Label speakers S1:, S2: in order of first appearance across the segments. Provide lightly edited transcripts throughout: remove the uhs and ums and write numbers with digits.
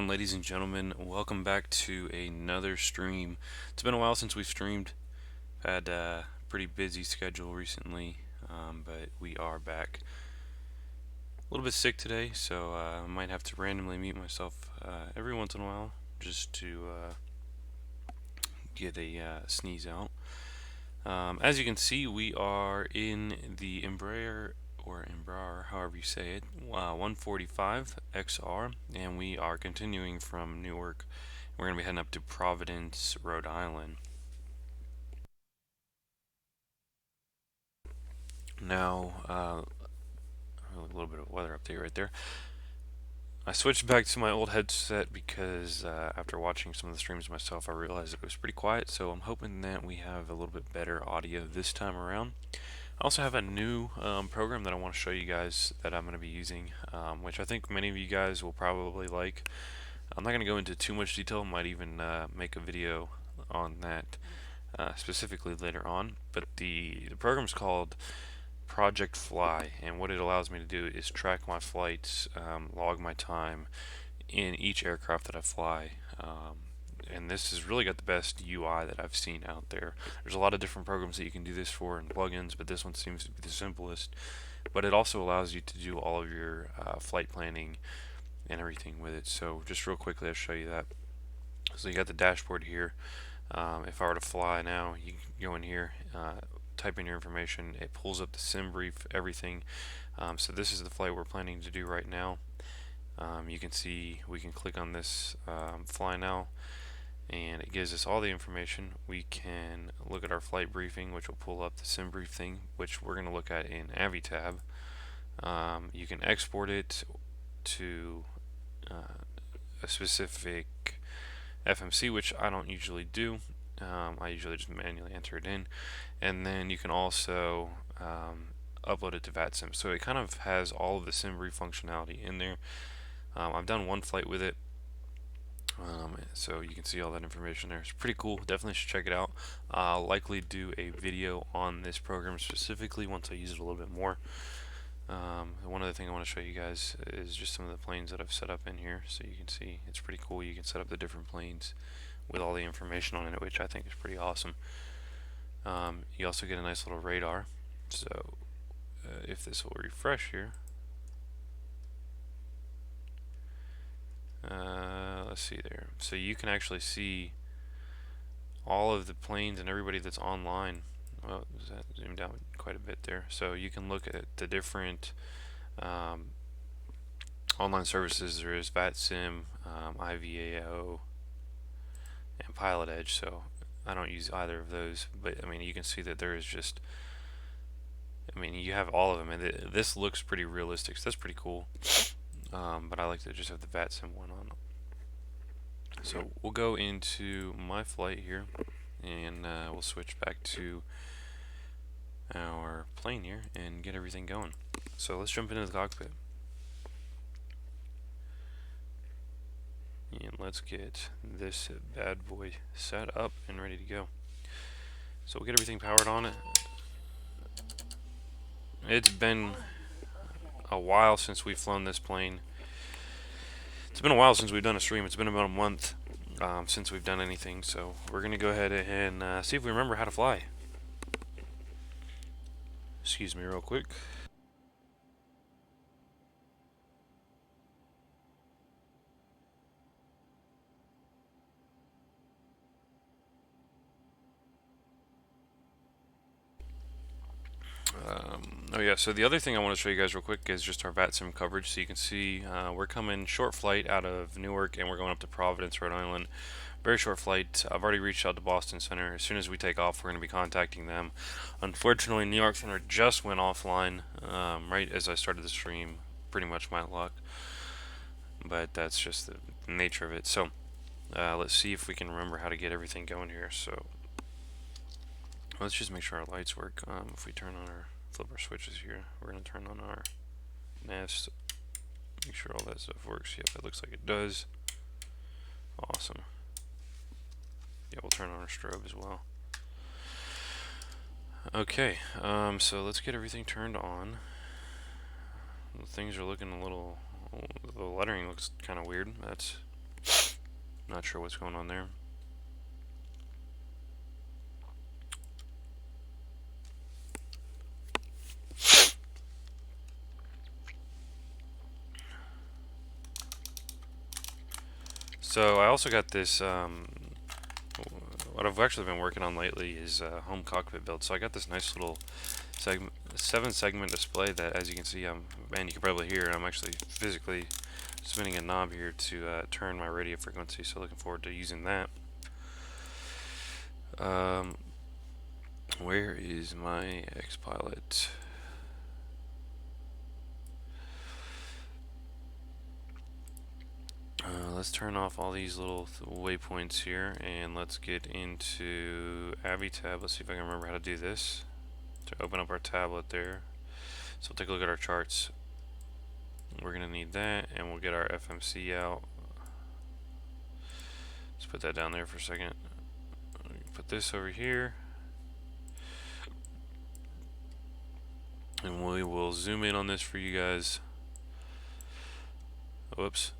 S1: on, ladies and gentlemen? Welcome back to another stream. It's been a while since we've streamed. Had a pretty busy schedule recently, but we are back. A little bit sick today, so I might have to randomly mute myself every once in a while just to get a sneeze out. As you can see, we are in the Embraer, however you say it, 145 XR, and we are continuing from Newark. We're going to be heading up to Providence, Rhode Island. Now, a little bit of a weather update right there. I switched back to my old headset because after watching some of the streams myself, I realized it was pretty quiet, so I'm hoping that we have a little bit better audio this time around. I also have a new program that I want to show you guys that I'm going to be using, which I think many of you guys will probably like. I'm not going to go into too much detail, might even make a video on that specifically later on, but the program's called Project Fly, and what it allows me to do is track my flights, log my time in each aircraft that I fly. And this has really got the best UI that I've seen out there. There's a lot of different programs that you can do this for and plugins, but this one seems to be the simplest. But it also allows you to do all of your flight planning and everything with it. So just real quickly, I'll show you that. So you got the dashboard here. If I were to fly now, you can go in here, type in your information. It pulls up the sim brief, everything. So this is the flight we're planning to do right now. You can see we can click on this fly now, and it gives us all the information. We can look at our flight briefing, which will pull up the sim brief thing, which we're going to look at in AviTab. You can export it to a specific FMC, which I don't usually do. I usually just manually enter it in, and then you can also upload it to VATSIM. So it kind of has all of the sim brief functionality in there. I've done one flight with it, so you can see all that information there. It's pretty cool. Definitely should check it out. I'll likely do a video on this program specifically once I use it a little bit more. One other thing I want to show you guys is just some of the planes that I've set up in here, so you can see it's pretty cool. You can set up the different planes with all the information on it, which I think is pretty awesome. You also get a nice little radar. So if this will refresh here, let's see there. So you can actually see all of the planes and everybody that's online. Well, that zoomed out quite a bit there. So you can look at the different online services. There is VATSIM, IVAO, and Pilot Edge. So I don't use either of those, but I mean, you can see that there is just, I mean, you have all of them, and this looks pretty realistic, so that's pretty cool. But I like to just have the VATSIM one on. So we'll go into my flight here, and we'll switch back to our plane here and get everything going. So let's jump into the cockpit. And let's get this bad boy set up and ready to go. So we'll get everything powered on it. It's been a while since we've flown this plane. It's been a while since we've done a stream. It's been about a month since we've done anything. So we're going to go ahead and see if we remember how to fly. Excuse me real quick. Oh yeah, so the other thing I want to show you guys real quick is just our VATSIM coverage. So you can see we're coming short flight out of Newark, and we're going up to Providence, Rhode Island. Very short flight. I've already reached out to Boston Center. As soon as we take off, we're going to be contacting them. Unfortunately, New York Center just went offline right as I started the stream. Pretty much my luck, but that's just the nature of it. So let's see if we can remember how to get everything going here. So let's just make sure our lights work. If we turn on flip our switches here, we're going to turn on our nest, make sure all that stuff works. Yep, it looks like it does. Awesome. Yeah, we'll turn on our strobe as well. Okay, so let's get everything turned on. Things are looking a little, the lettering looks kind of weird. That's Not sure what's going on there. So I also got this, what I've actually been working on lately is home cockpit build. So I got this nice little 7-segment display that, as you can see, and you can probably hear, I'm actually physically spinning a knob here to turn my radio frequency, so looking forward to using that. Where is my XPilot? Let's turn off all these little waypoints here, and let's get into AviTab. Let's see if I can remember how to do this. To open up our tablet there. So we'll take a look at our charts. We're going to need that, and we'll get our FMC out. Let's put that down there for a second. Put this over here. And we will zoom in on this for you guys. Whoops.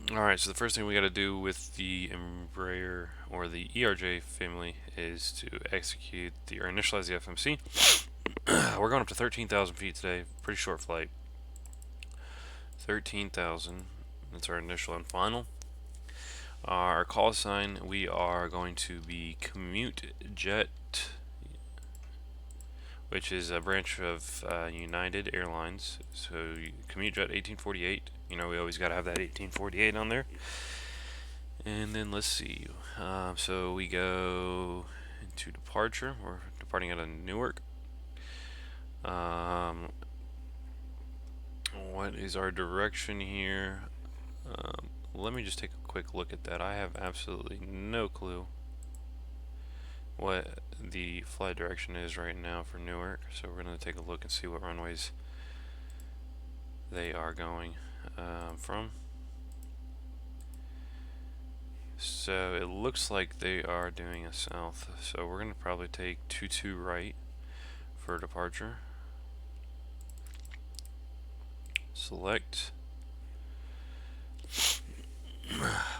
S1: Alright, so the first thing we got to do with the Embraer or the ERJ family is to execute or initialize the FMC. We're going up to 13,000 feet today. Pretty short flight. 13,000. That's our initial and final. Our call sign, we are going to be Commute Jet, which is a branch of United Airlines. So Commute Jet 1848. You know, we always got to have that 1848 on there. And then let's see. So we go into departure. We're departing out of Newark. What is our direction here? Let me just take a quick look at that. I have absolutely no clue what the flight direction is right now for Newark. So we're going to take a look and see what runways they are going from. So it looks like they are doing a south. So we're going to probably take 22 right for departure. Select.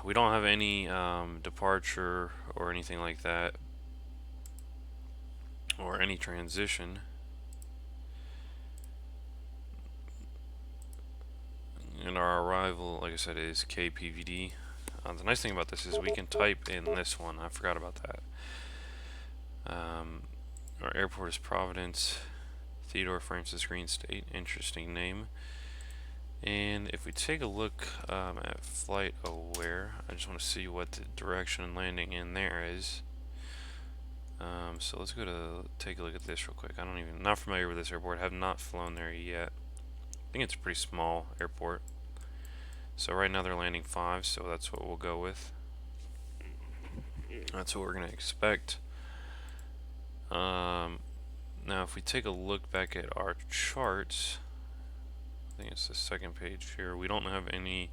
S1: We don't have any departure or anything like that, or any transition. And our arrival, like I said, is KPVD. The nice thing about this is we can type in this one. I forgot about that. Our airport is Providence, Theodore Francis Green State. Interesting name. And if we take a look at flight aware, I just want to see what the direction and landing in there is. So let's go to take a look at this real quick. Not familiar with this airport. Have not flown there yet. I think it's a pretty small airport. So right now they're landing 5, so that's what we'll go with. That's what we're going to expect. Now if we take a look back at our charts, I think it's the second page here, we don't have any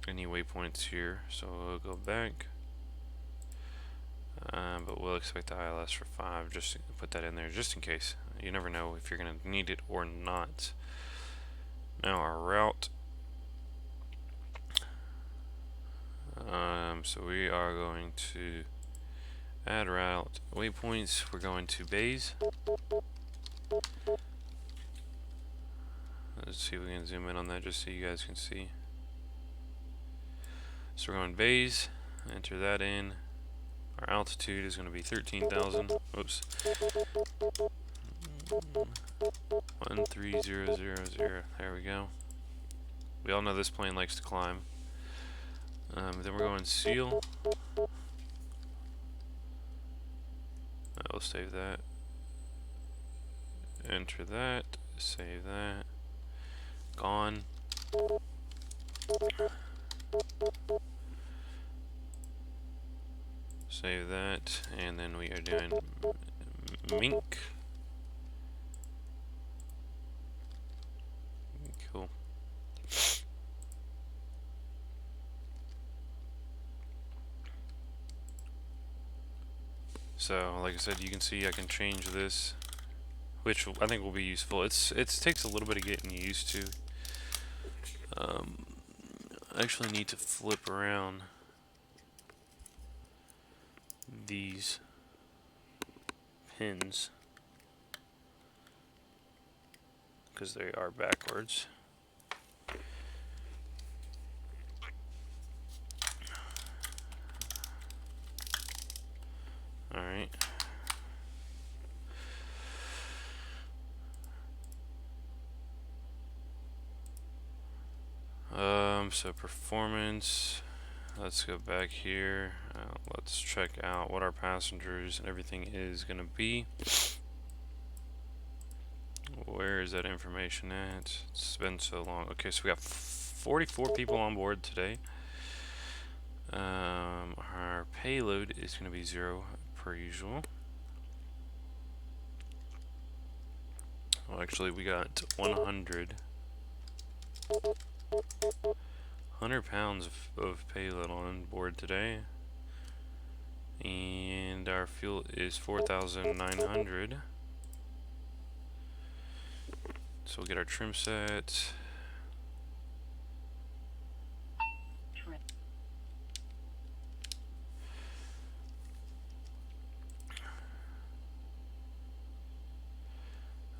S1: waypoints here, so we'll go back. But we'll expect the ILS for 5, just to put that in there just in case. You never know if you're going to need it or not. Now our route. So we are going to add route waypoints. We're going to bays. Let's see if we can zoom in on that just so you guys can see. So we're going bays. Enter that in. Our altitude is going to be 13,000. Oops. 13000. There we go. We all know this plane likes to climb. Then we're going seal. We'll save that. Enter that. Save that. Gone. Save that. And then we are doing mink. Cool. So, like I said, you can see I can change this which I think will be useful. It takes a little bit of getting used to. I actually need to flip around these pins because they are backwards. Alright. So performance, let's go back here. Let's check out what our passengers and everything is going to be. Where is that information at? It's been so long. Okay, so we got 44 people on board today. Our payload is going to be 0 per usual. Well, actually, we got 100 pounds of payload on board today, and our fuel is 4,900. So we'll get our trim set.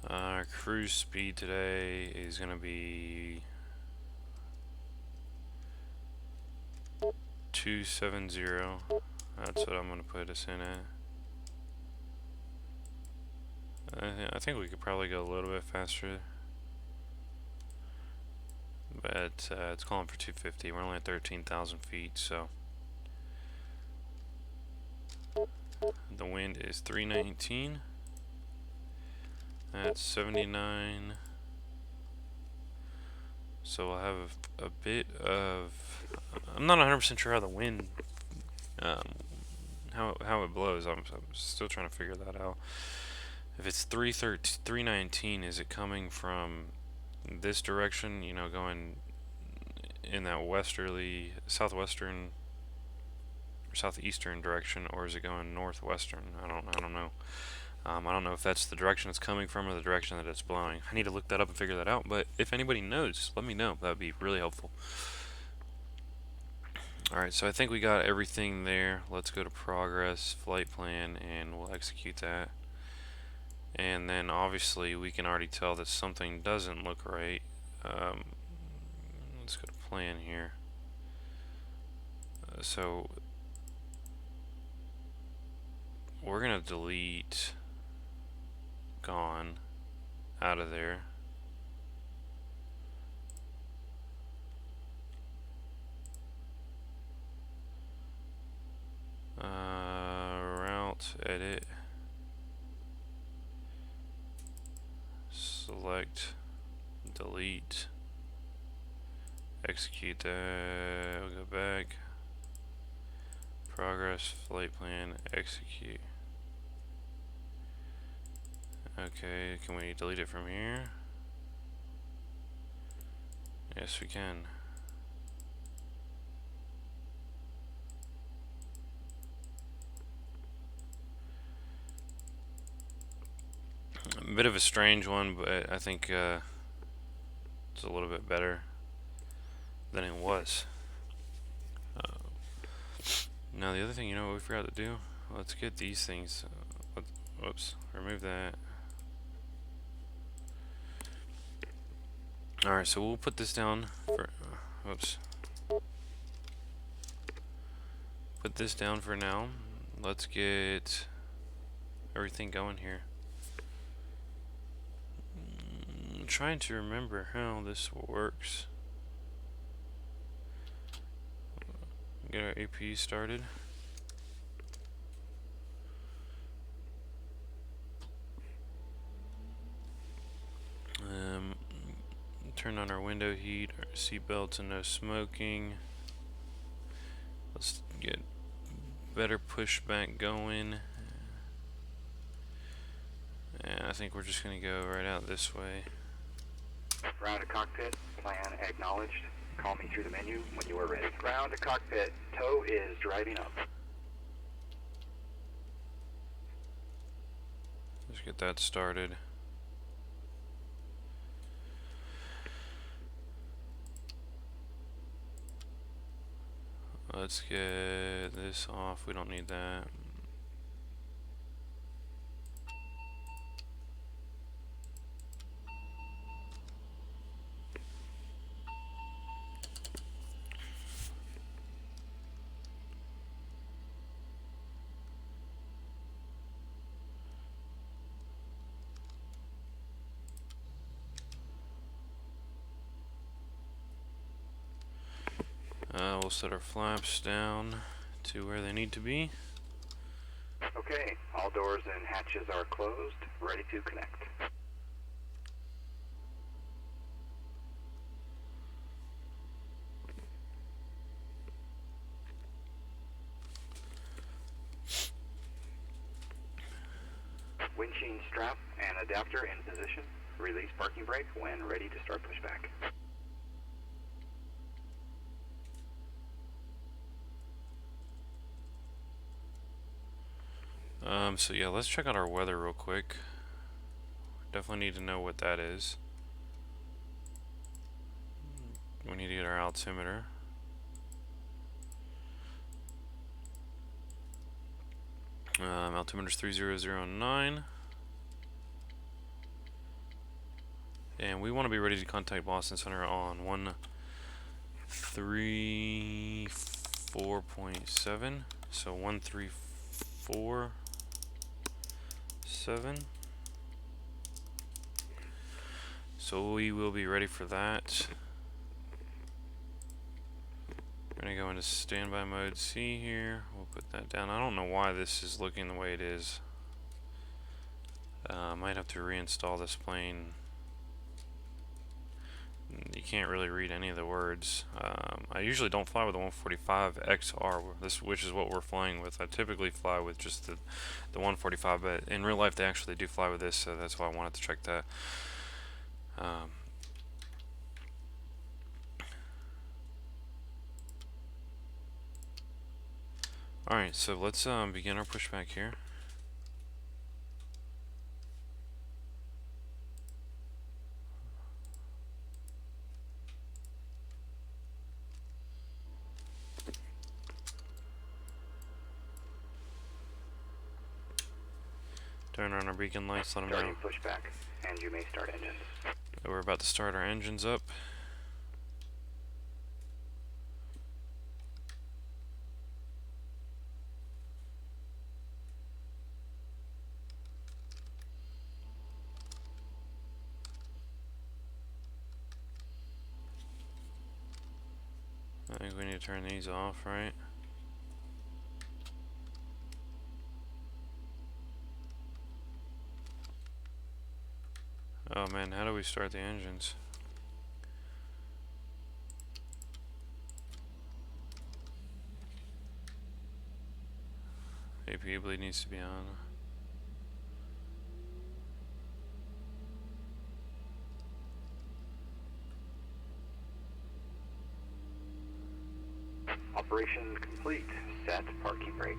S1: Our cruise speed today is going to be 270. That's what I'm going to put us in at. I think we could probably go a little bit faster, but it's calling for 250. We're only at 13,000 feet, so the wind is 319. That's 79. So we'll have a bit of. I'm not 100% sure how the wind, how it blows. I'm still trying to figure that out. If it's 319, is it coming from this direction? You know, going in that westerly, southwestern, or southeastern direction, or is it going northwestern? I don't know. I don't know if that's the direction it's coming from or the direction that it's blowing. I need to look that up and figure that out, but if anybody knows, let me know. That would be really helpful. Alright, so I think we got everything there. Let's go to progress, flight plan, and we'll execute that. And then obviously we can already tell that something doesn't look right. Let's go to plan here. So we're going to delete gone out of there. Route, edit, select, delete, execute that, we'll go back, progress, flight plan, execute. Okay, can we delete it from here? Yes, we can. A bit of a strange one, but I think it's a little bit better than it was. Now the other thing, you know what we forgot to do? Let's get these things. Whoops, remove that. Alright, so we'll put this down for, whoops. Put this down for now. Let's get everything going here. I'm trying to remember how this works. Get our AP started. Turn on our window heat, our seat belts, and no smoking. Let's get BetterPushback going. And I think we're just going to go right out this way.
S2: Round to cockpit, plan acknowledged. Call me through the menu when you are ready. Round to cockpit, tow is driving up.
S1: Let's get that started. Let's get this off. We don't need that. We'll set our flaps down to where they need to be.
S2: Okay, all doors and hatches are closed, ready to connect. Windshield strap and adapter in position. Release parking brake when ready to start pushback.
S1: So yeah, let's check out our weather real quick. Definitely need to know what that is. We need to get our altimeter. Altimeter's 3009. And we want to be ready to contact Boston Center on 134.7. So 134.7. So we will be ready for that. We're going to go into standby mode C here. We'll put that down. I don't know why this is looking the way it is. Might have to reinstall this plane. You can't really read any of the words. I usually don't fly with the 145 XR, which is what we're flying with. I typically fly with just the 145, but in real life they actually do fly with this, so that's why I wanted to check that. Alright, so let's begin our pushback here. Turn on our beacon lights, let them know
S2: Starting pushback, and you may start engines.
S1: that we're about to start our engines up. I think we need to turn these off, right? Oh man, how do we start the engines? APU bleed needs to be on.
S2: Operation complete. Set parking brake.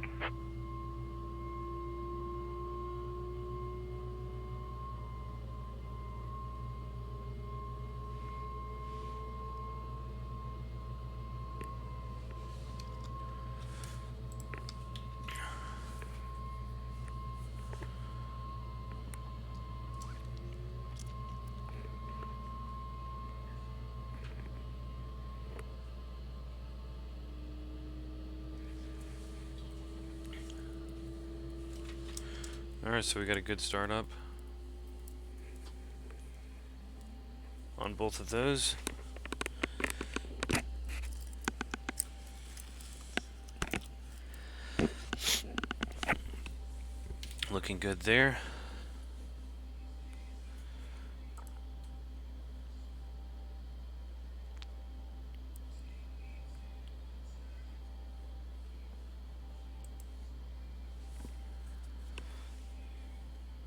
S1: Alright, so we got a good start up on both of those. Looking good there.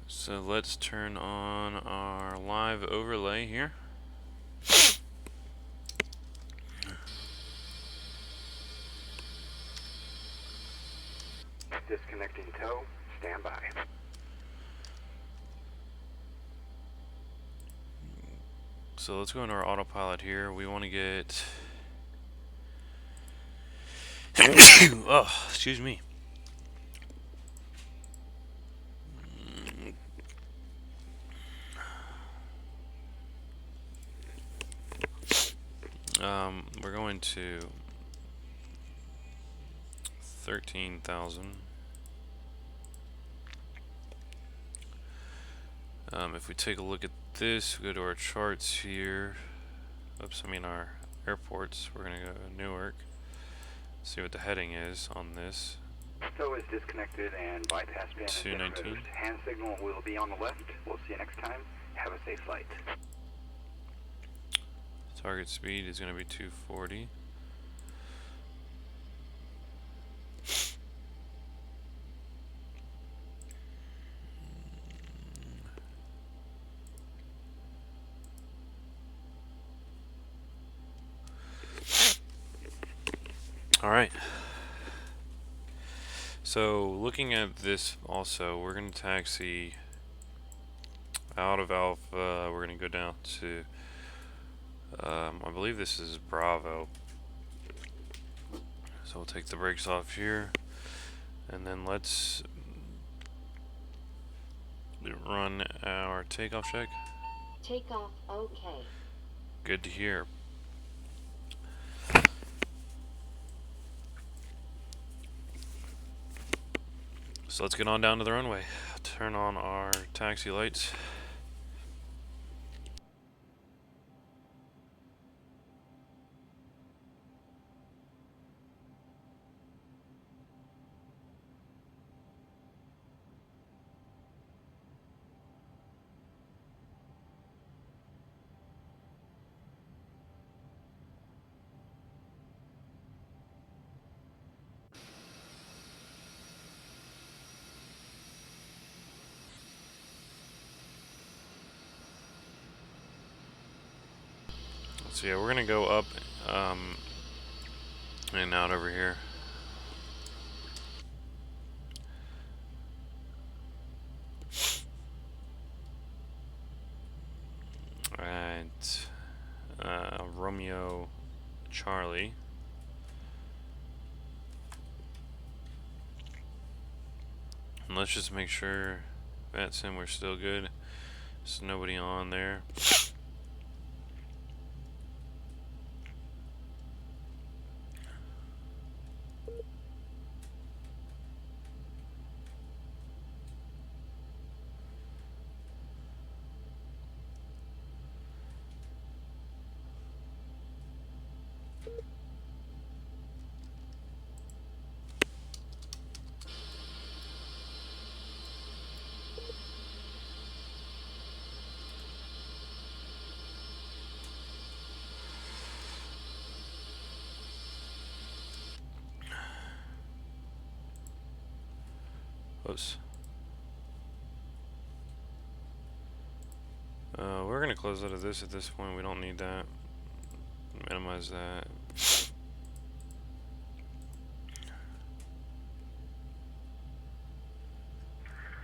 S1: So let's turn on our live overlay here.
S2: Disconnecting tow. Stand by.
S1: So let's go into our autopilot here. We want to get Oh, excuse me. We're going to 13,000. If we take a look at this, we go to our charts here. Oops, I mean our airports. We're going to go to Newark. See what the heading is on this.
S2: Tow is disconnected and bypass pin has been
S1: 219.
S2: removed. Hand signal will be on the left. We'll see you next time. Have a safe flight.
S1: Target speed is going to be 240. Alright. So, looking at this also, we're going to taxi out of Alpha. We're going to go down to, I believe this is Bravo. So we'll take the brakes off here. And then let's run our takeoff check.
S3: Takeoff okay.
S1: Good to hear. So let's get on down to the runway. Turn on our taxi lights. So yeah, we're gonna go up and out over here. Alright, Romeo Charlie. And let's just make sure VATSIM we're still good. There's nobody on there. Oops. We're gonna close out of this at this point. We don't need that. Minimize that.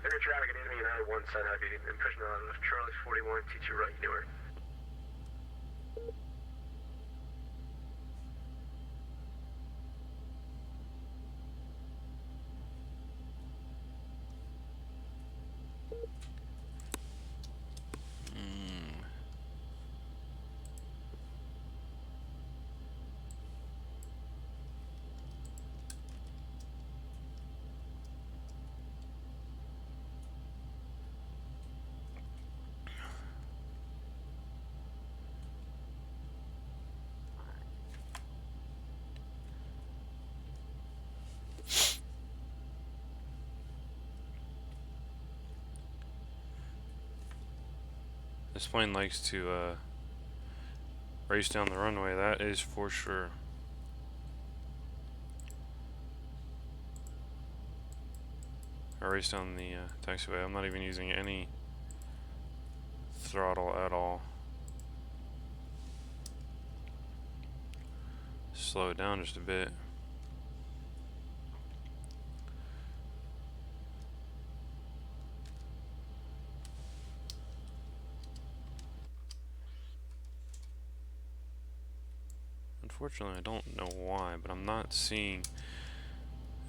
S4: Enter traffic at East United 1 Sun Heavy, impression out of Charlie 41, T2 right, Newark.
S1: This plane likes to race down the runway, that is for sure. Or race down the taxiway. I'm not even using any throttle at all. Slow it down just a bit. unfortunately, I don't know why, but I'm not seeing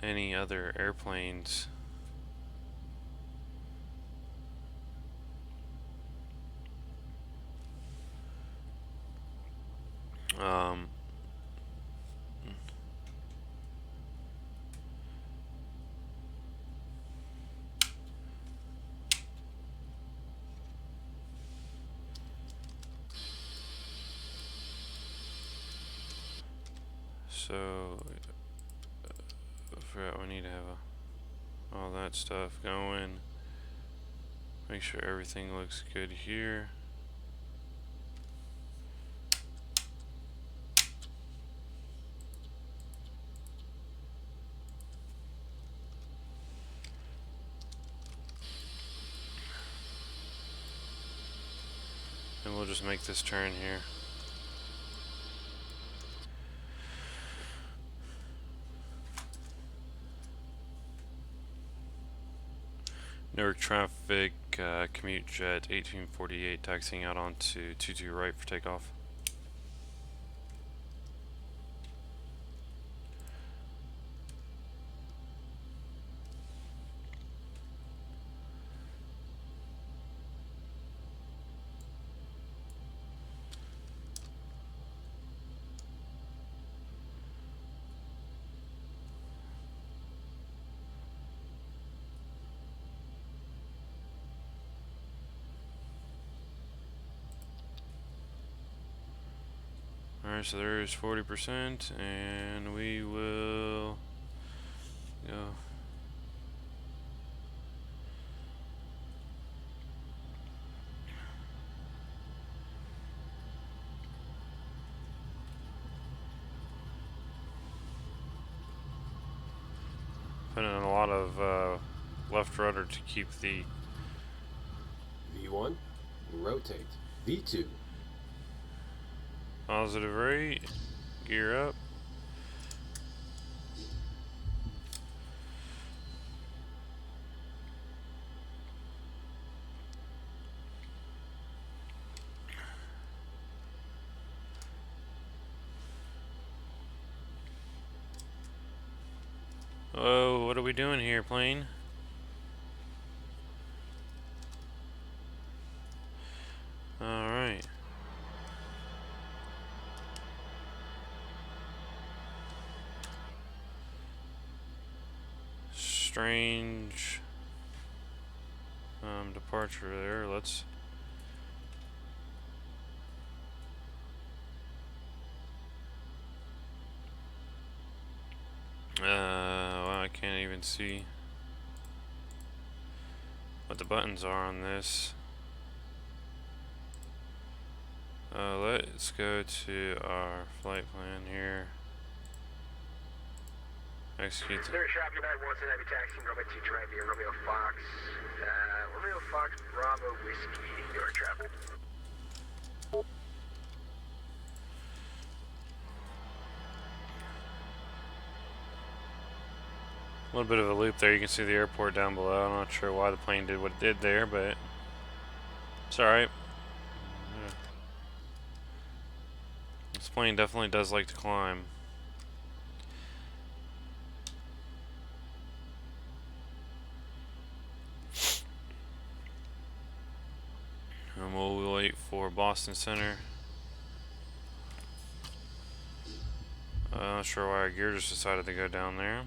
S1: any other airplanes. Um, so, I forgot we need to have all that stuff going. Make sure everything looks good here. And we'll just make this turn here. Newark traffic, commute jet 1848 taxiing out onto 22 right for takeoff. Alright, so there is 40%, and we will go. Putting in a lot of left rudder to keep the
S5: V1, rotate. V2,
S1: positive rate, gear up. Oh, what are we doing here, plane? Alright. Strange departure there. Let's well, I can't even see what the buttons are on this. Let's go to our flight plan here. Execute the
S4: There is traffic about once in heavy taxi, Romeo 2 right via Romeo Fox. Romeo Fox, Bravo, Whiskey, your traffic.
S1: a little bit of a loop there. You can see the airport down below. I'm not sure why the plane did what it did there, but it's alright. Yeah. This plane definitely does like to climb. And we'll wait for Boston Center. I'm not sure why our gear just decided to go down there.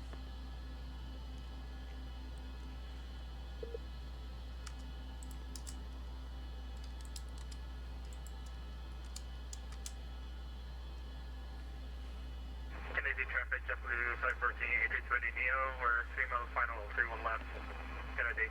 S4: Kennedy traffic, JetBlue 514, 8320 Neo, we're 3 miles final, 31 left. Kennedy.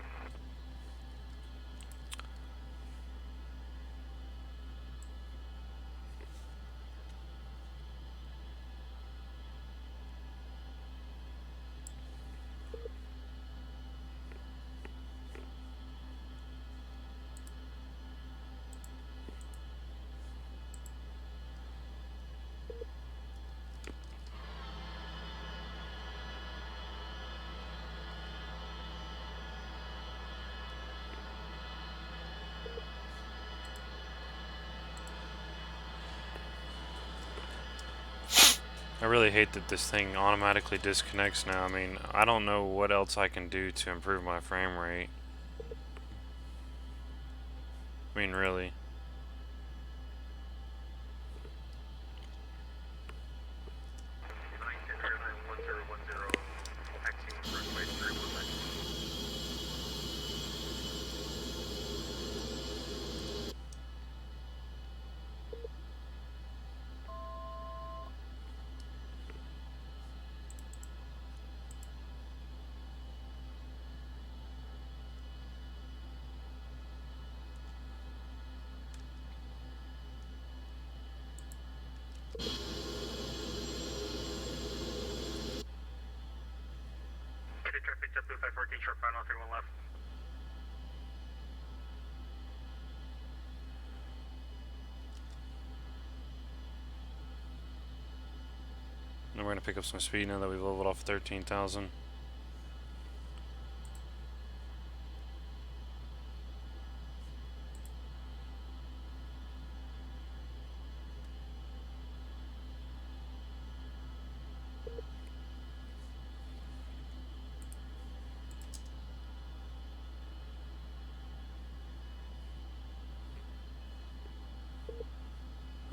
S1: I really hate that this thing automatically disconnects now. I mean, I don't know what else I can do to improve my frame rate. I mean, really.
S4: Traffic JetBlue 514, short final 31 left.
S1: And we're going to pick up some speed now that we've leveled off 13,000.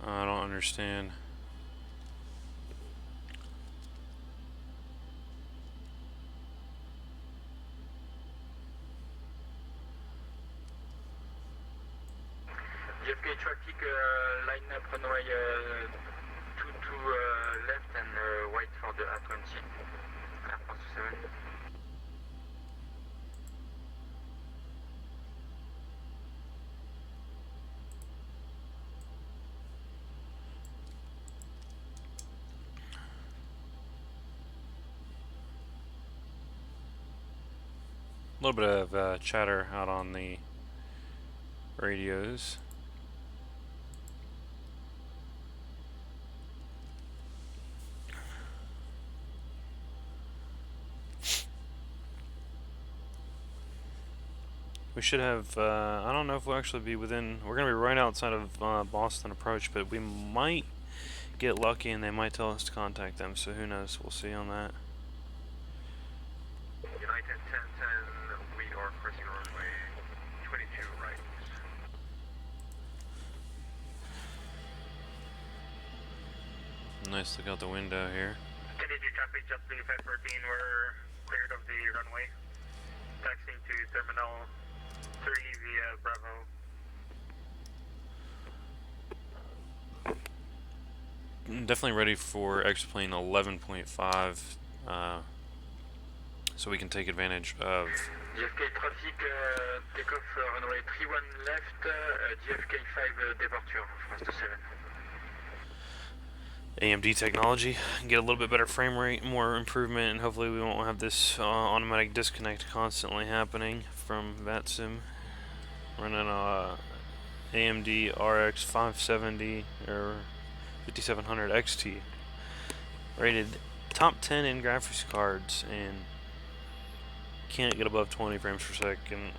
S1: I don't understand.
S4: JFK traffic line up runway 22 left and wait for the A20. Airport 7.
S1: A little bit of chatter out on the radios. We should have, I don't know if we'll actually be within, we're going to be right outside of Boston approach, but we might get lucky and they might tell us to contact them, so who knows, we'll see on that.
S4: United 1010, we are crossing runway 22 right.
S1: Nice look out the window here.
S4: Kennedy traffic JetBlue 514, we're cleared of the runway. Taxiing to Terminal 3 via Bravo.
S1: Definitely ready for X-Plane 11.5, so we can take advantage of
S4: JFK traffic, takeoff runway 31 left, JFK 5 departure, fast 7.
S1: AMD technology, get a little bit better frame rate, more improvement, and hopefully we won't have this automatic disconnect constantly happening from VATSIM. Running a AMD RX 570 or 5700 XT, rated top 10 in graphics cards, and can't get above 20 frames per second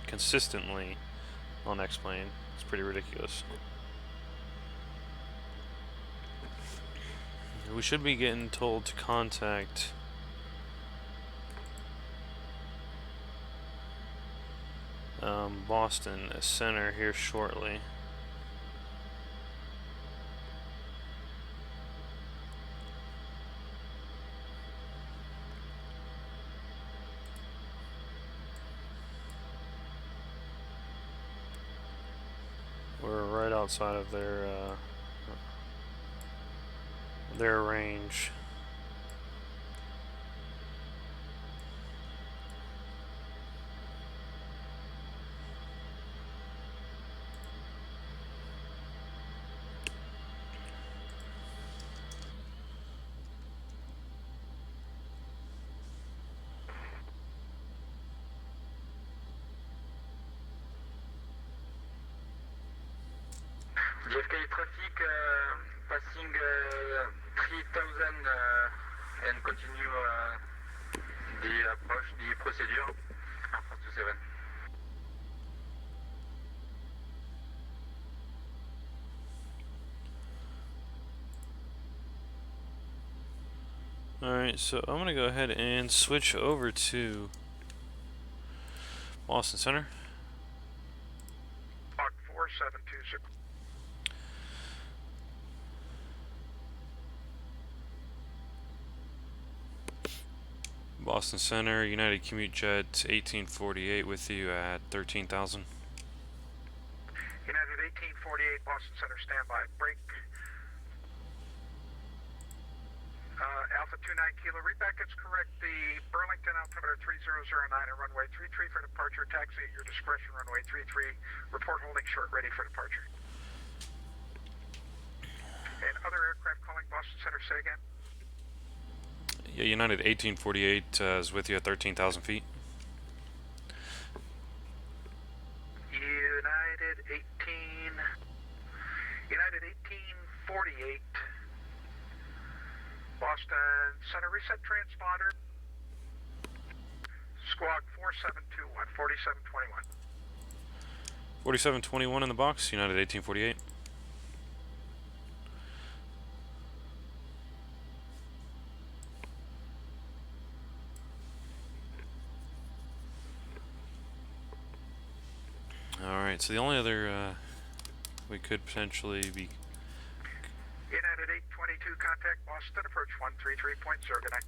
S1: consistently on X-Plane. It's pretty ridiculous. We should be getting told to contact Boston Center here shortly. We're right outside of their range.
S4: JFK traffic passing 3000 and continue the approach, the procedure. Airport 27.
S1: Alright, so I'm going to go ahead and switch over to Boston Center.
S6: Mark 4720.
S1: Boston Center, United Commute Jet 1848 with you at 13,000.
S6: United 1848, Boston Center, standby. Break. Alpha 29 Kilo, read back, it's correct. The Burlington altimeter 3009 and runway 33 for departure. Taxi at your discretion, runway 33. Report holding short, ready for departure. And other aircraft calling Boston Center, say again.
S1: Yeah, United 1848 is with you at 13,000 feet.
S6: United 1848. Boston Center, reset transponder. Squawk 4721, 4721.
S1: 4721 in the box, United 1848. Alright, so the only other we could potentially be...
S6: United 822, contact Boston, approach 133.0, good night.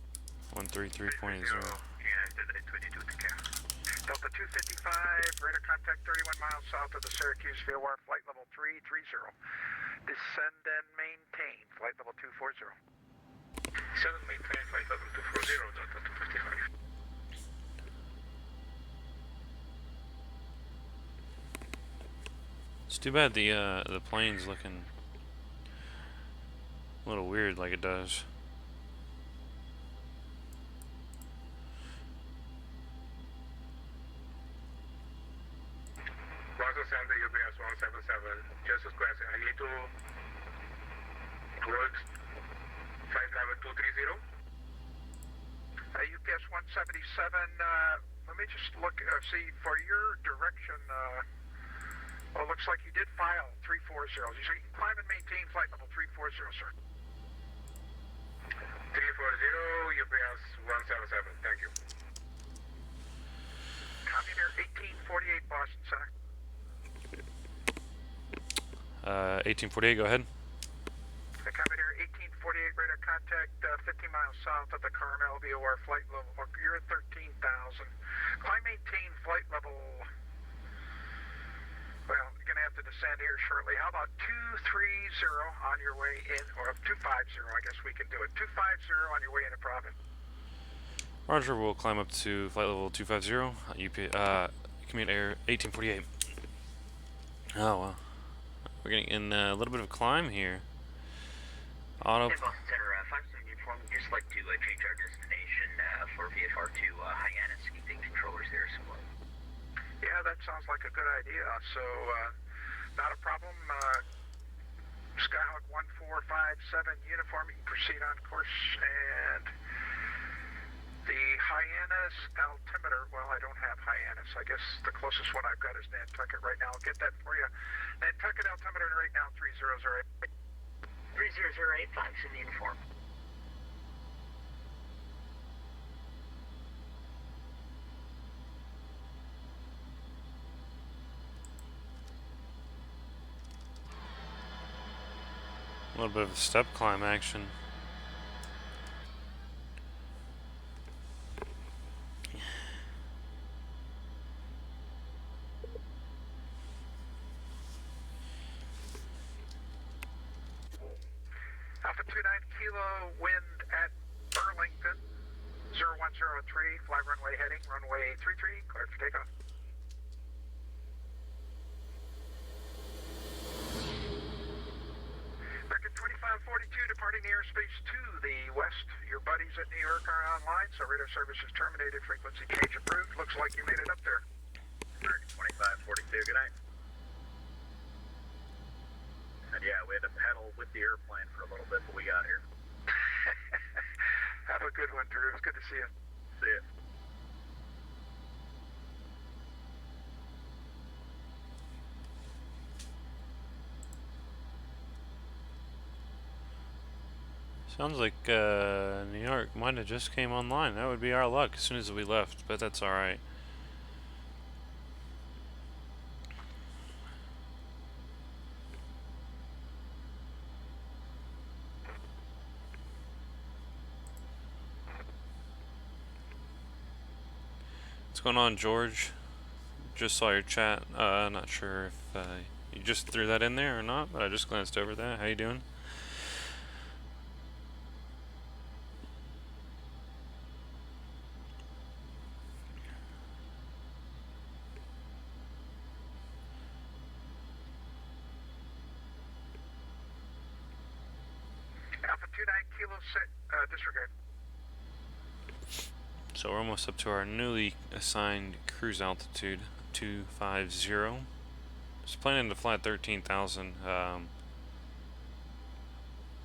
S1: 133.0.
S6: United 822 to care. Delta 255, radar contact 31 miles south of the Syracuse VOR, flight level 330. Descend and maintain, flight level 240. Descend and maintain, flight level 240, Delta 255.
S1: It's too bad the plane's looking a little weird like it does.
S6: Center, UPS 177, just a question. I need to towards flight level 230. UPS 177, let me just look, see, for your direction, well, it looks like you did file 340. So you can climb and maintain flight level 340, sir. 340, UPS 177, thank you. Commuter 1848, Boston Center.
S1: 1848, go ahead.
S6: The Commuter 1848, radar contact 50 miles south of the Carmel VOR, flight level, you're at 13,000. Climb maintain flight level, well, you're going to have to descend here shortly. How about 230 on your way in, or 250, I guess we can do it. 250 on your way into Providence.
S1: Roger, we'll climb up to flight level 250, commute air 1848. Oh, well. We're getting in a little bit of a climb here. Auto.
S7: Hey, Boston Center, 57 uniform. We'd just like to change our destination for VFR to Hyannis, keeping controllers there somewhat.
S6: Yeah, that sounds like a good idea. So, not a problem. Skyhawk 1457 uniform, you can proceed on course. And the Hyannis altimeter, well, I don't have Hyannis. I guess the closest one I've got is Nantucket right now. I'll get that for you. Nantucket altimeter right now, 3008.
S7: 3008, 5 in the uniform.
S1: A little bit of step climb action.
S6: Alpha 29 Kilo, wind at Burlington, 0103, fly runway heading, runway 33, cleared for takeoff. American 2542, departing the airspace to the west. Your buddies at New York are online, so radar service is terminated, frequency change approved. Looks like you made it up there. American 2542, good night. And yeah, we had to pedal with the airplane for a little bit, but we got here. Have a good one, Drew. It's good to see you. See you.
S1: Sounds like New York might have just came online. That would be our luck as soon as we left, but that's alright. What's going on, George? Just saw your chat. Not sure if you just threw that in there or not, but I just glanced over that. How you doing?
S6: Alpha 29 Kilo disregard.
S1: So we're almost up to our newly assigned cruise altitude, 250. Just planning to fly at 13,000.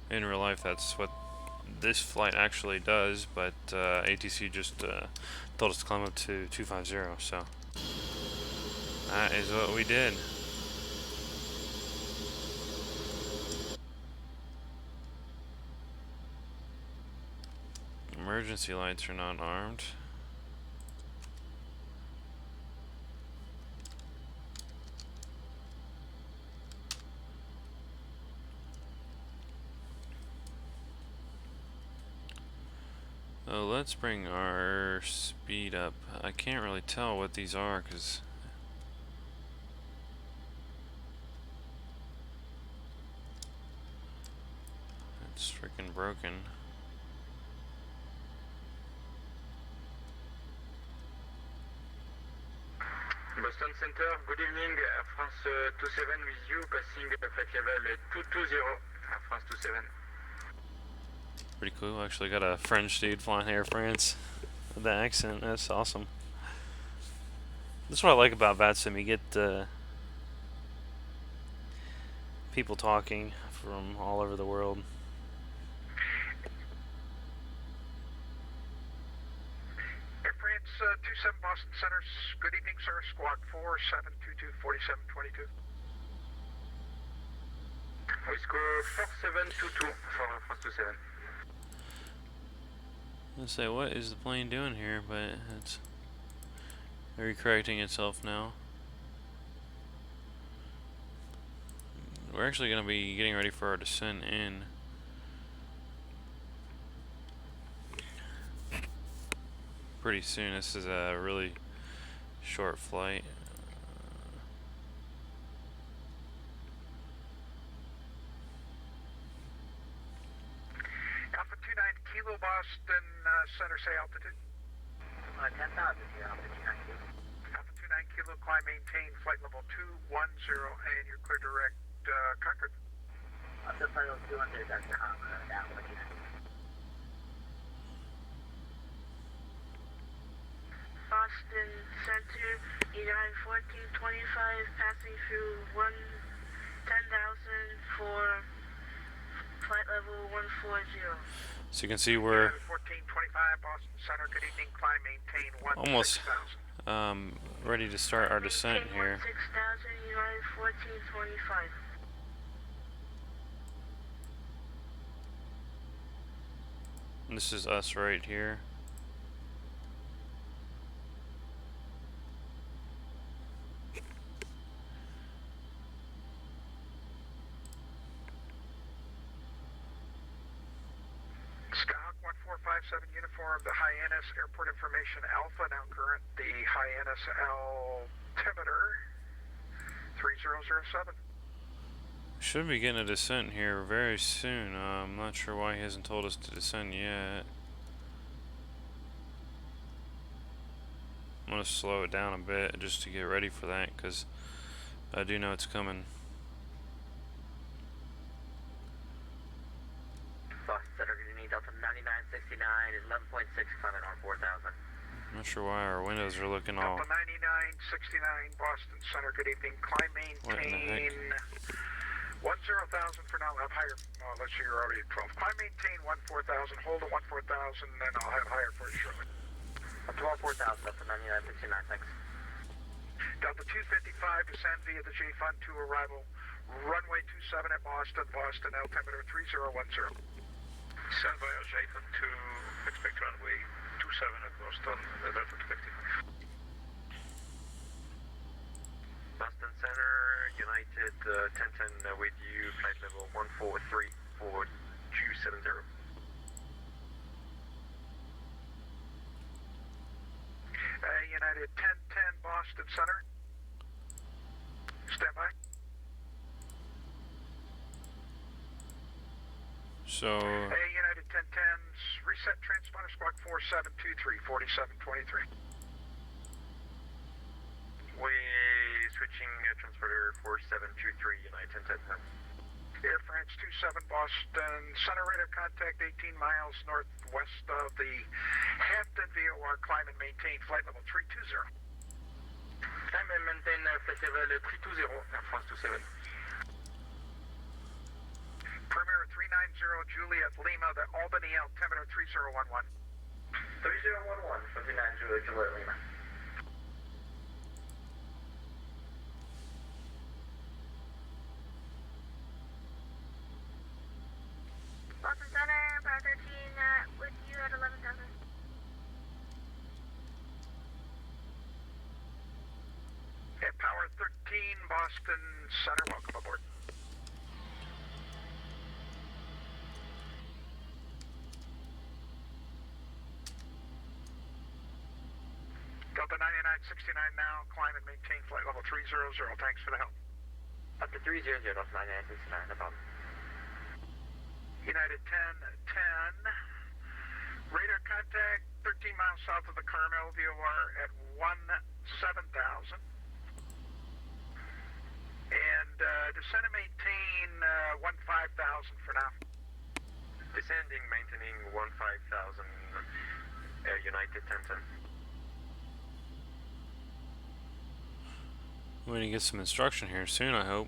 S1: In real life, that's what this flight actually does, but ATC just told us to climb up to 250, so that is what we did. Emergency lights are not armed. Oh, let's bring our speed up. I can't really tell what these are because it's freaking broken.
S4: Boston Center, good evening. Air France 27 with you, passing flight level 220, Air France 27.
S1: Pretty cool. Actually got a French dude flying Air France with that accent. That's awesome. That's what I like about VATSIM. You get people talking from all over the world.
S6: Air France 27 Boston Center, good evening, sir. Squawk 4722-4722.
S4: Wisco 4722 for Air France 27.
S1: Let's say, what is the plane doing here? But it's correcting itself now. We're actually going to be getting ready for our descent in. Pretty soon. This is a really short flight.
S6: Alpha 29 Kilo Boston Center, say altitude.
S7: 10,000 here, Alpha 29 Kilo.
S6: Alpha 29 Kilo, climb, maintain, flight level 210, and you're clear direct Concord.
S7: Up to flight level 200, that's Alpha 29.
S8: Boston Center, United 1425, passing through 10,000 for flight level 140.
S1: So you can see we're
S6: 1425 Boston Center, good evening, climb, maintain,
S1: almost
S6: 16,000.
S1: ready to start our descent here.
S8: 6,000, United 1425.
S1: And this is us right here.
S6: Skyhawk 1457 uniform, the Hyannis airport information Alpha, now current, the Hyannis altimeter 3007.
S1: Should be getting a descent here very soon. I'm not sure why he hasn't told us to descend yet. I'm going to slow it down a bit just to get ready for that because I do know it's coming.
S7: Boston Center, good evening, Delta 9969 is 11.6 climbing on 4,000.
S1: I'm not sure why our windows are looking all...
S6: Delta 9969 Boston Center, good evening, climb,
S1: What in the
S6: maintain 10,000 for now, I'll have higher, let's see, you're already at 12. Climb, maintain 14,000, hold at 14,000, then I'll have higher for you shortly.
S7: Up to 4,000, Delta 9969, thanks.
S6: Delta 255, descend via the J-Fund to arrival, runway 27 at Boston, altimeter 3010. Stand by as Jason to expect runway 27 at Boston, Delta 250.
S9: Boston Center, United 1010 with you, flight level 1434270.
S6: United 1010 Boston Center. Stand by.
S1: So,
S6: United 1010's reset transponder squawk 4723, 4723.
S9: We're switching transporter 4723, United 1010.
S6: Air France 27 Boston Center, radar contact 18 miles northwest of the Hampton VOR, climb and maintain flight level 320.
S9: Climb and maintain flight level 320, Air France 27.
S6: Premier 390 Juliet Lima, the Albany altimeter 3011.
S9: 3011, 390 Juliet Lima.
S8: Boston Center, Power 13, with you at 11,000.
S6: At Power 13 Boston Center, welcome aboard. Delta 9969 now, climb and maintain flight level 300, thanks for the help.
S9: Up to 300, Delta 9969, no problem.
S6: United 1010, radar contact 13 miles south of the Carmel VOR at 17,000. And descend and maintain 15,000 for now.
S9: Descending, maintaining 15,000, United 1010.
S1: we're going to get some instruction here soon, I hope.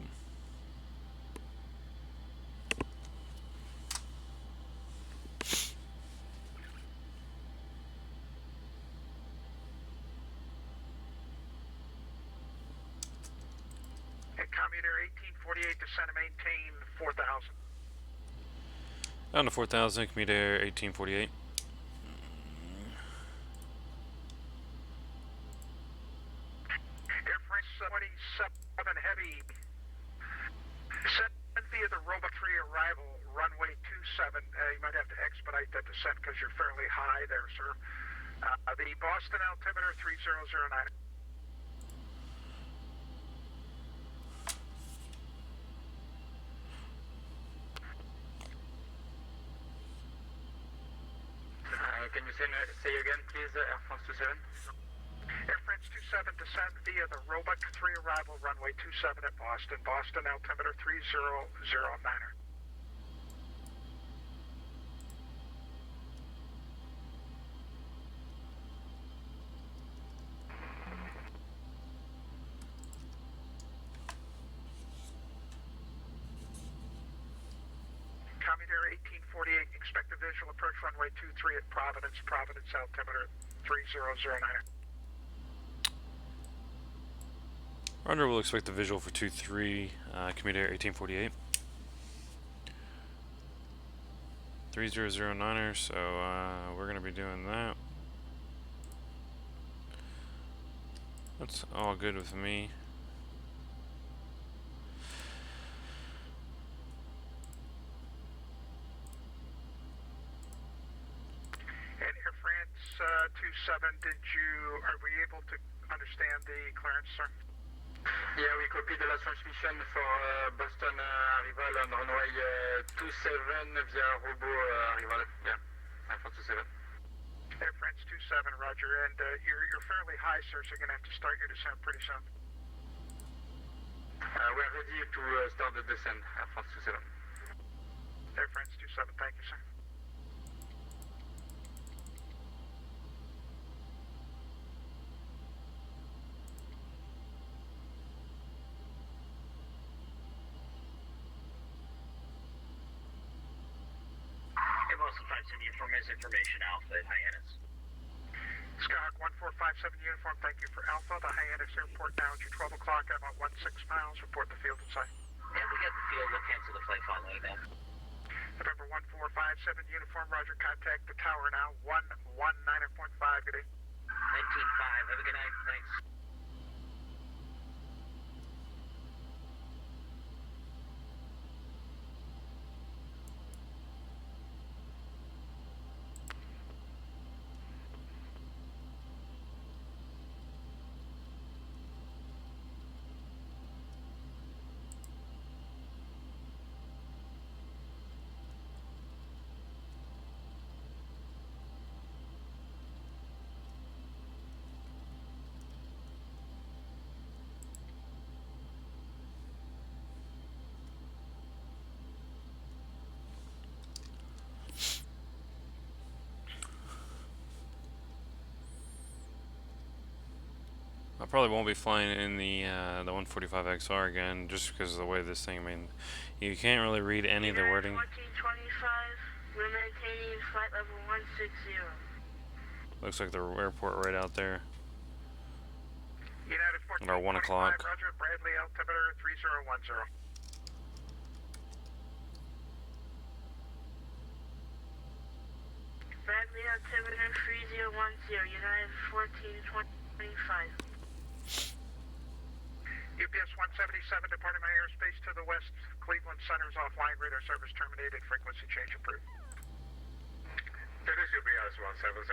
S6: Commuter 1848, descend and maintain 4,000.
S1: Down to 4,000, Commuter 1848.
S6: Air France 27 Heavy. Descend via the Roba 3 arrival, runway 27. You might have to expedite that descent because you're fairly high there, sir. The Boston altimeter 3009.
S9: Can you say again, please, Air France 27?
S6: Air France 27, descend via the Roebuck 3 arrival, runway 27 at Boston. Boston altimeter 3009er. Commuter 1848, expect a visual approach runway 23 at Providence, Providence altimeter 3009er.
S1: Rudder will expect the visual for 2-3, Commuter 1848. 3009er, so we're going to be doing that. That's all good with me.
S6: And Air France 27, are we able to understand the clearance, sir?
S9: Yeah, we copied the last transmission for Boston arrival on runway 27 via Robo arrival. Yeah, Air France 27.
S6: Air France 27, roger. And you're fairly high, sir, so you're going to have to start your descent pretty soon.
S9: We're ready to start the descent, Air France 27.
S6: Air France 27, thank you, sir.
S7: Boston 5 City from information Alpha at Hyannis.
S6: Skyhawk 1457 uniform, thank you for Alpha. The Hyannis Airport now at your 12 o'clock. I'm at 16 miles. Report the field inside.
S7: Yeah, we got the field. We'll cancel the flight following that.
S6: November 145 1957 uniform, roger, contact the tower now, 119.5, good day.
S7: 19.5, have a good night, thanks.
S1: I probably won't be flying in the 145 XR again, just because of the way this thing. I mean, you can't really read any of the wording.
S8: 1425, we're maintaining flight level 160.
S1: Looks like the airport right out there.
S6: United
S1: At our 1 o'clock.
S6: Roger, Bradley, altimeter 3010.
S8: Bradley altimeter 3010, United 1425.
S6: UPS 177 departing my airspace to the west. Cleveland Center's offline. Radar service terminated. Frequency change approved.
S9: This is UPS 177.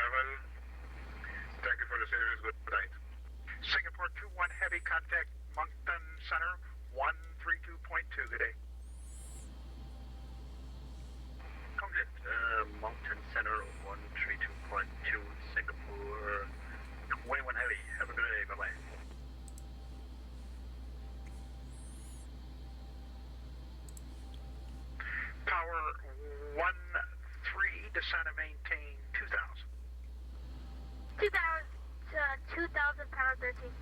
S9: Thank you for the service. Good night.
S6: Singapore 21 heavy contact Moncton Center 132.2. Good day.
S7: Contact Mountain Center 132.2, Singapore 21 heavy. Have a good day. Bye bye.
S6: Power 1-3, descend and maintain 2000.
S8: 2000, power 13.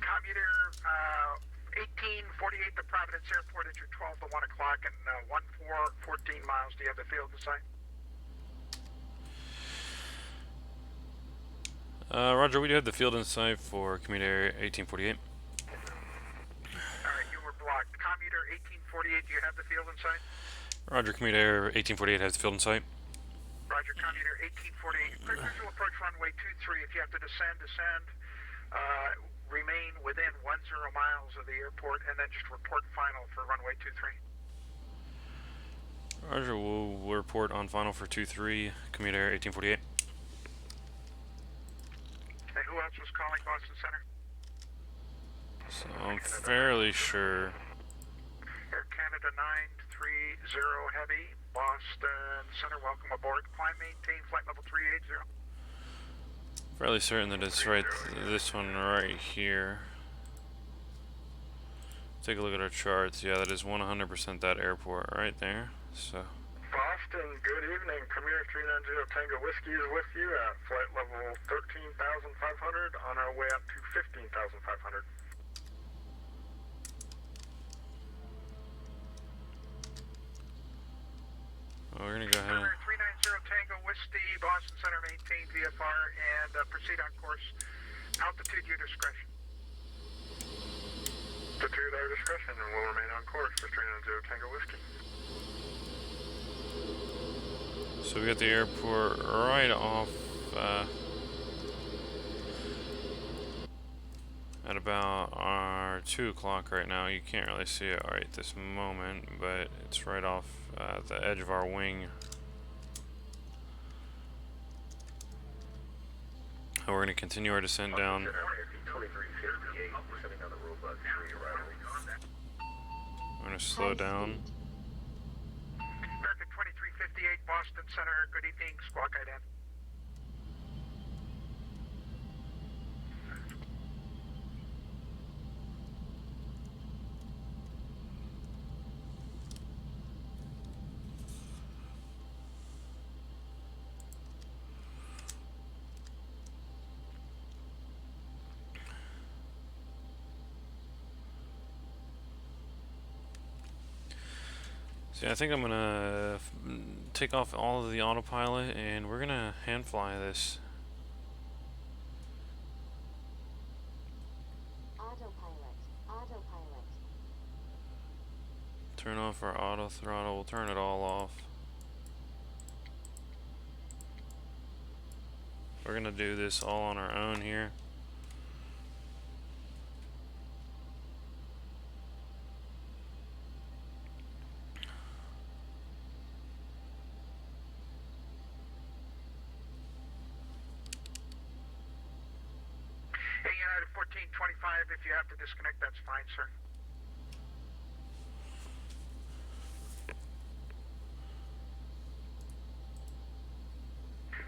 S6: Commuter 1848 to Providence Airport at your 12 to 1 o'clock and 14 miles. Do you have the field in sight?
S1: Roger, we do have the field in sight for commuter 1848.
S6: Alright, you were blocked. Commuter 1848, do you have the field in sight?
S1: Roger, commuter 1848 has the field in sight.
S6: Roger, commuter 1848. Visual approach runway 23. If you have to descend, descend. Remain within 10 miles of the airport and then just report final for runway 23.
S1: Roger, we'll report on final for 23, commuter 1848.
S6: And who else was calling Boston Center?
S1: So I'm fairly sure.
S6: Air Canada 930 Heavy, Boston Center, welcome aboard. Climb, maintain flight level 380.
S1: Fairly certain that it's right, this one right here. Take a look at our charts. Yeah, that is 100% that airport right there. So
S9: Boston, good evening. Premier 390 Tango Whiskey is with you at flight level 13,500 on our way up to 15,500.
S1: we're gonna go ahead.
S6: Premier 390 Tango Whiskey, Boston Center, maintain VFR and proceed on course. Altitude, your discretion.
S9: Altitude, our discretion, and will remain on course for 390 Tango Whiskey.
S1: So we got the airport right off at about our 2 o'clock right now. You can't really see it right this moment, but it's right off the edge of our wing. And we're going to continue our descent down. We're going to slow down.
S6: American 2358, Boston Center, good evening, squawk ident.
S1: See, I think I'm gonna take off all of the autopilot and we're gonna hand fly this.
S3: Autopilot. Autopilot.
S1: Turn off our auto throttle. We'll turn it all off. We're gonna do this all on our own here.
S6: United 1425, if you have to disconnect, that's fine, sir.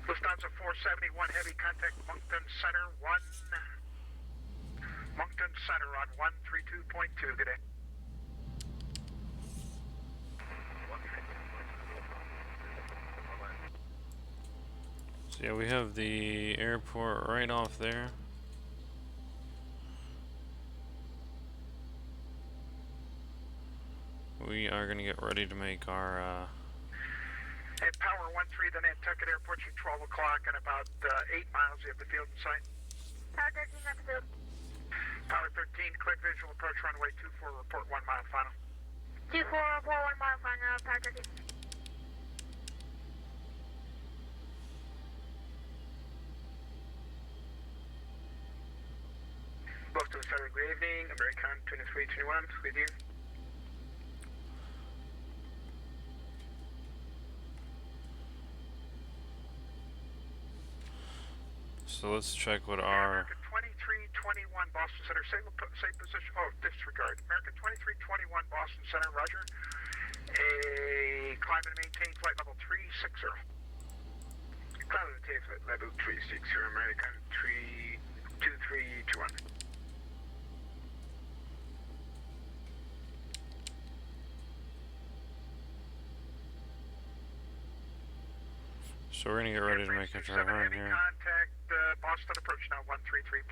S6: Lufthansa 471 heavy contact Moncton Center 1. Moncton Center on 132.2, good day.
S1: So yeah, we have the airport right off there. We are going to get ready to make our
S6: Hey, Power 13, the Nantucket Airport, you 12 o'clock and about 8 miles, you have the field in sight.
S8: Power 13 at the field.
S6: Power 13, cleared visual approach runway 24, report 1 mile final.
S8: 24, report 1 mile final, Power 13.
S6: Boston Center, good evening, American 2321, with you.
S1: so let's check what our
S6: American 2321, Boston Center, safe position, oh, disregard. American 2321, Boston Center, roger. A climb and maintain flight level 360. Climb and maintain flight level 360, American 32321.
S1: so we're going to get ready to make a turn
S6: Heavy
S1: here.
S6: contact, Boston approach now 133.0.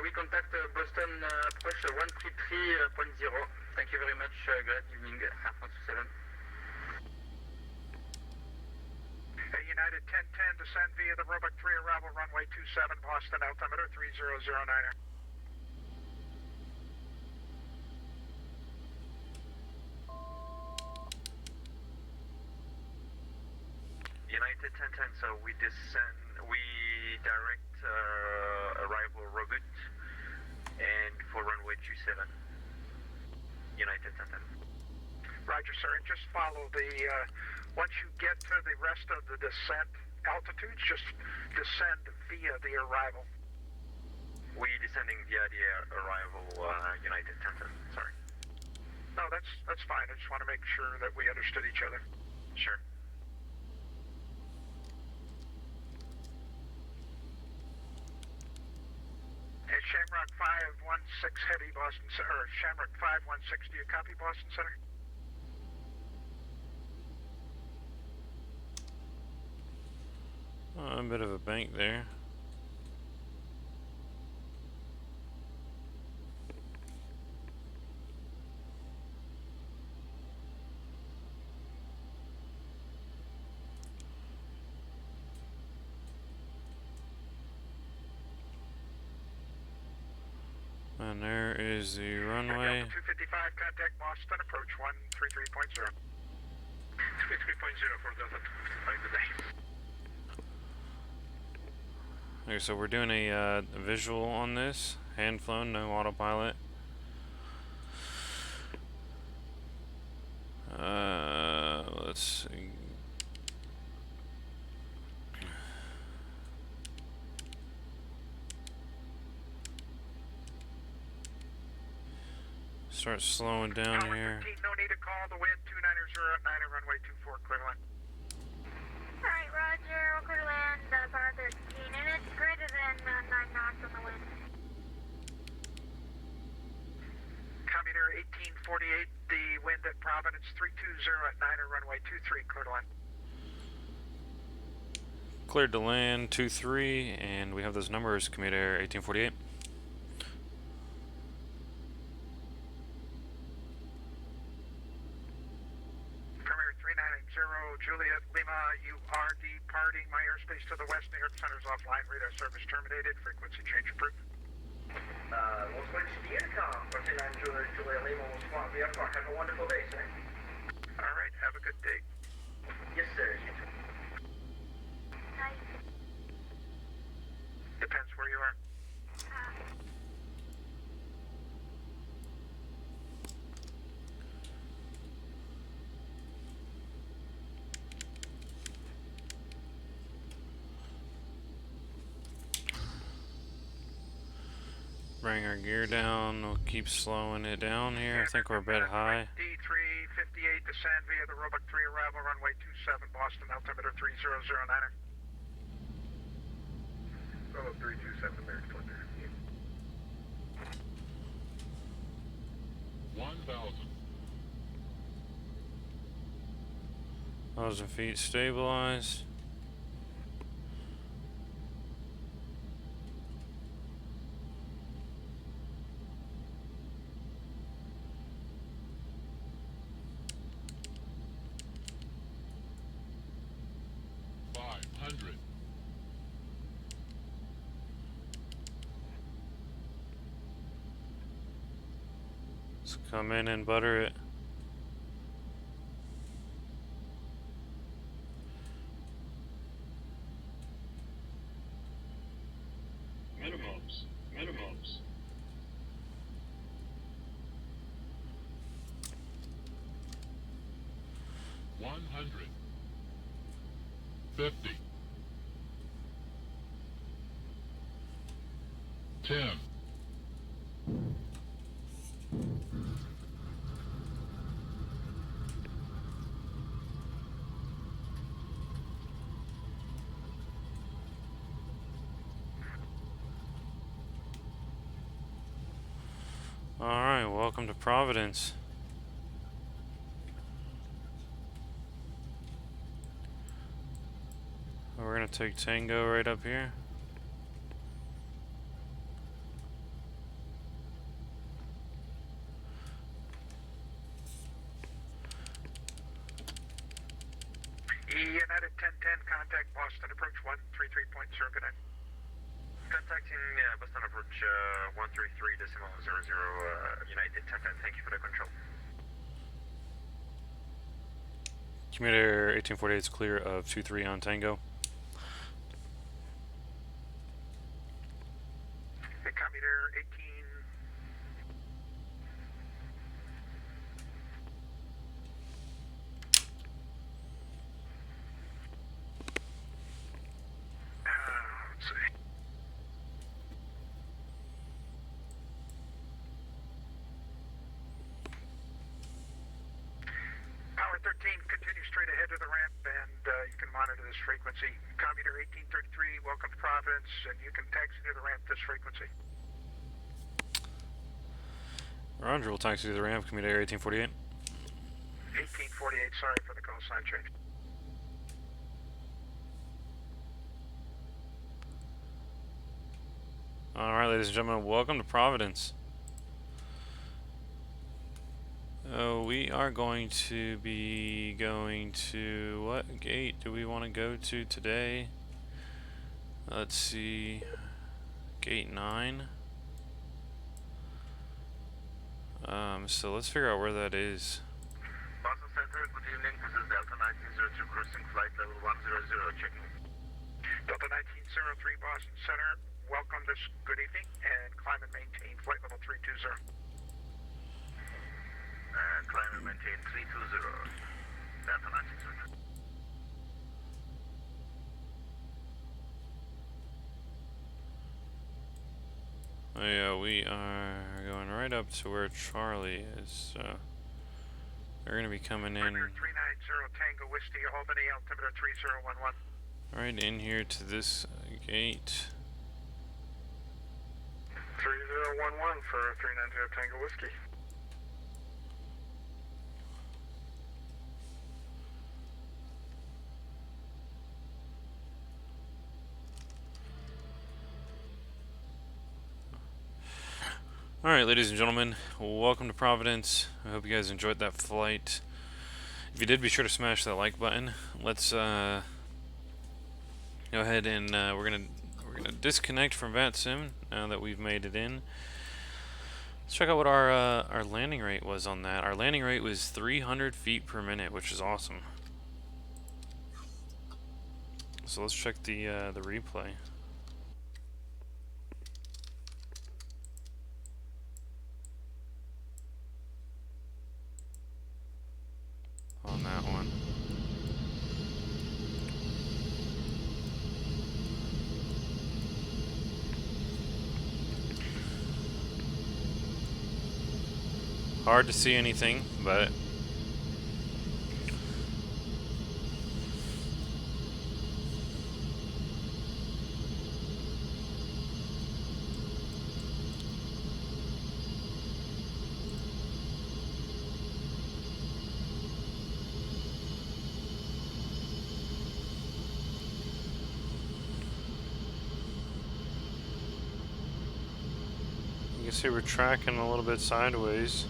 S9: We contact Boston approach 133.0. Thank you very much. Good evening, Air France 7.
S6: United 1010, descend via the Roebuck 3, arrival runway 27, Boston, altimeter 3009.
S7: United 1010, so we direct arrival Robert and for runway 27. United 1010.
S6: Roger, sir, and just follow the, once you get to the rest of the descent altitudes, just descend via the arrival.
S7: We descending via the arrival United 1010, sorry.
S6: No, that's fine. I just want to make sure that we understood each other.
S7: Sure.
S6: Hey, Shamrock 516 Heavy, Boston Center, or Shamrock 516, do you copy Boston Center?
S1: A bit of a bank there. And there is the runway.
S6: 255, contact Boston, approach 133.0.
S7: 23.0 for Delta 255 today.
S1: Okay, so we're doing a visual on this, hand flown, no autopilot. Let's see. Start slowing down
S6: Tower
S1: here.
S6: 13, no need to call the wind 290 at 9 runway 24, clear line.
S8: Alright, roger, we'll clear land, Power 13, and it's greater than 9 knots on the wind.
S6: Commuter 1848, the wind at Providence 320 at 9 runway 23, clear line.
S1: Cleared to land 23, and we have those numbers, Commuter 1848.
S6: Clarity, my airspace to the west, New York Center's offline, radar service terminated, frequency change approved.
S7: We'll switch to the intercom. Continue Julia Lima will swap the airport. Have a wonderful day, sir.
S6: All right, have a good day.
S7: Yes, sir.
S8: Hi.
S6: Depends where you are.
S1: Bring our gear down. We'll keep slowing it down here. I think we're a bit high.
S6: D358, descend via the Roebuck 3 arrival, runway 27, Boston, altimeter 3009er.
S7: Roebuck 327, American Thunder.
S1: 1,000 feet stabilized. Let's come in and butter it.
S10: Minimums. 150. 10.
S1: Alright, welcome to Providence. We're gonna take Tango right up here.
S6: United 1010, contact Boston approach 133.0, good night.
S7: Contacting Boston approach 133.00 United 1010. Thank you for the control.
S1: Commuter 1848 is clear of 23 on Tango.
S6: Hey, commuter 18. Let's see. Power 13, continue straight ahead to the ramp, and you can monitor this frequency. Commuter 1833, welcome to Providence, and you can taxi to the ramp this frequency.
S1: Roger, we'll taxi to the ramp, commuter 1848.
S6: 1848, sorry for the call sign change.
S1: Alright, ladies and gentlemen, welcome to Providence. We are going to be going to... what gate do we want to go to today? Let's see... Gate 9. So let's figure out where that is.
S7: Boston Center, good evening. This is Delta 1902 crossing flight level 100, checking.
S6: Delta 1903, Boston Center, welcome this good evening, and climb and maintain flight level 320.
S7: Climb and maintain 320. Delta 1903.
S1: Oh yeah, we are going right up to where Charlie is. They're going to be coming in
S6: 390 Tango Whiskey, Albany, altimeter 3011.
S1: right in here to this gate.
S6: 3011 for 390 Tango Whiskey.
S1: Alright, ladies and gentlemen, welcome to Providence. I hope you guys enjoyed that flight. If you did, be sure to smash that like button. Let's go ahead and we're gonna disconnect from VATSIM now that we've made it in. Let's check out what our landing rate was on that. Our landing rate was 300 feet per minute, which is awesome. So let's check the replay. On that one. Hard to see anything, but you can see we're tracking a little bit sideways.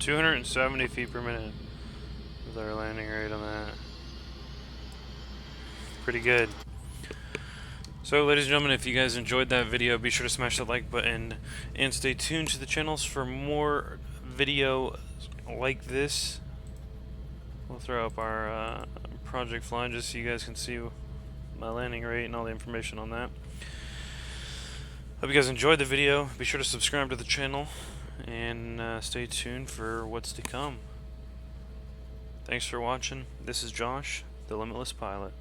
S1: $270 feet per minute with our landing rate on that. Pretty good. So ladies and gentlemen, if you guys enjoyed that video, be sure to smash that like button and stay tuned to the channels for more video like this. We'll throw up our project fly just so you guys can see my landing rate and all the information on that. Hope you guys enjoyed the video. Be sure to subscribe to the channel and stay tuned for what's to come. Thanks for watching. This is Josh, the Limitless Pilot.